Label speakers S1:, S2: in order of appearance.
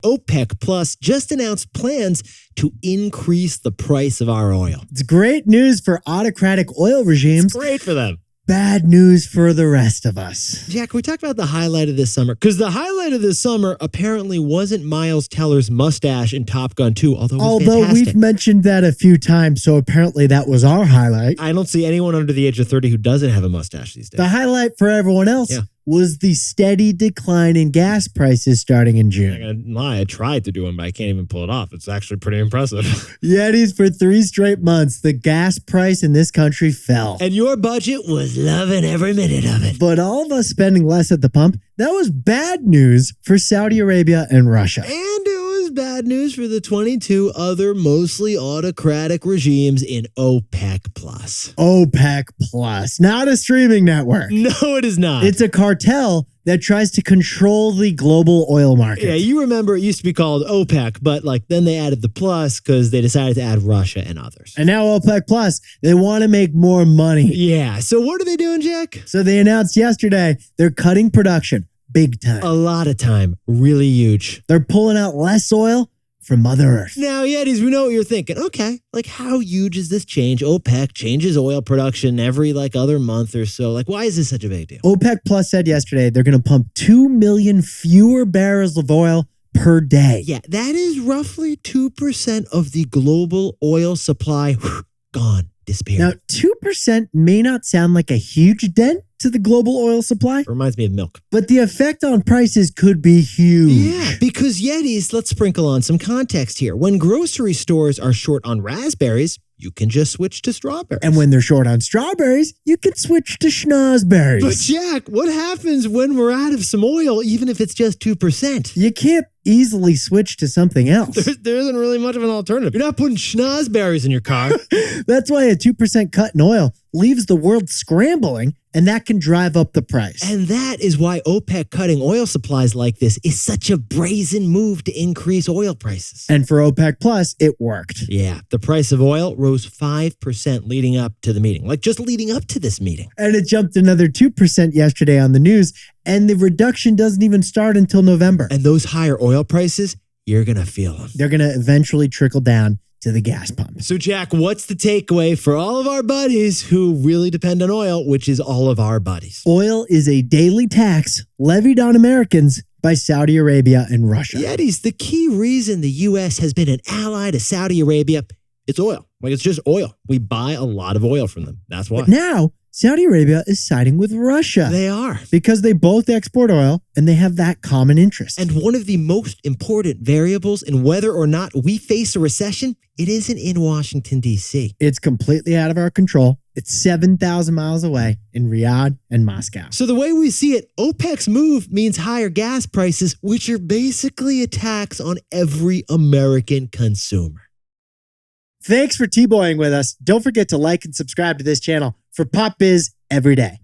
S1: OPEC Plus just announced plans to increase the price of our oil.
S2: It's great news for autocratic oil regimes.
S1: It's great for them.
S2: Bad news for the rest of us.
S1: Jack, we talked about the highlight of this summer, because the highlight of this summer apparently wasn't Miles Teller's mustache in Top Gun 2, although it was fantastic.
S2: We've mentioned that a few times, so apparently that was our highlight.
S1: I don't see anyone under the age of 30 who doesn't have a mustache these days.
S2: The highlight for everyone else was the steady decline in gas prices starting in June.
S1: I'm not gonna lie, I tried to do one, but I can't even pull it off. It's actually pretty impressive.
S2: Yetis, for 3 straight months, the gas price in this country fell.
S1: And your budget was loving every minute of it.
S2: But all of us spending less at the pump, that was bad news for Saudi Arabia and Russia.
S1: And it was bad news for the 22 other mostly autocratic regimes in OPEC Plus.
S2: OPEC Plus, not a streaming network.
S1: No, it is not.
S2: It's a cartel that tries to control the global oil market.
S1: Yeah, you remember it used to be called OPEC, but then they added the plus because they decided to add Russia and others.
S2: And now OPEC Plus, they want to make more money.
S1: Yeah, so what are they doing, Jack?
S2: So they announced yesterday they're cutting production big time.
S1: A lot of time, really huge.
S2: They're pulling out less oil from Mother Earth.
S1: Now, Yetis, we know what you're thinking. Okay, how huge is this change? OPEC changes oil production every other month or so. Why is this such a big deal?
S2: OPEC Plus said yesterday they're going to pump 2 million fewer barrels of oil per day.
S1: Yeah, that is roughly 2% of the global oil supply. Gone, disappeared.
S2: Now, 2% may not sound like a huge dent to the global oil supply.
S1: Reminds me of milk.
S2: But the effect on prices could be huge.
S1: Yeah, because Yetis, let's sprinkle on some context here. When grocery stores are short on raspberries, you can just switch to strawberries.
S2: And when they're short on strawberries, you can switch to schnozberries.
S1: But Jack, what happens when we're out of some oil, even if it's just 2%?
S2: You can't easily switch to something else.
S1: There isn't really much of an alternative. You're not putting schnozberries in your car.
S2: That's why a 2% cut in oil leaves the world scrambling, and that can drive up the price.
S1: And that is why OPEC cutting oil supplies like this is such a brazen move to increase oil prices.
S2: And for OPEC Plus, it worked.
S1: Yeah, the price of oil rose 5% leading up to the meeting, just leading up to this meeting.
S2: And it jumped another 2% yesterday on the news, and the reduction doesn't even start until November.
S1: And those higher oil prices, you're going to feel them.
S2: They're going to eventually trickle down to the gas pump.
S1: So, Jack, what's the takeaway for all of our buddies who really depend on oil, which is all of our buddies?
S2: Oil is a daily tax levied on Americans by Saudi Arabia and Russia.
S1: Yetis, the key reason the U.S. has been an ally to Saudi Arabia, it's oil. It's just oil. We buy a lot of oil from them. That's why.
S2: But now, Saudi Arabia is siding with Russia.
S1: They are.
S2: Because they both export oil and they have that common interest.
S1: And one of the most important variables in whether or not we face a recession, it isn't in Washington, D.C.
S2: It's completely out of our control. It's 7,000 miles away in Riyadh and Moscow.
S1: So the way we see it, OPEC's move means higher gas prices, which are basically a tax on every American consumer.
S2: Thanks for T-Boying with us. Don't forget to like and subscribe to this channel for Pop Biz every day.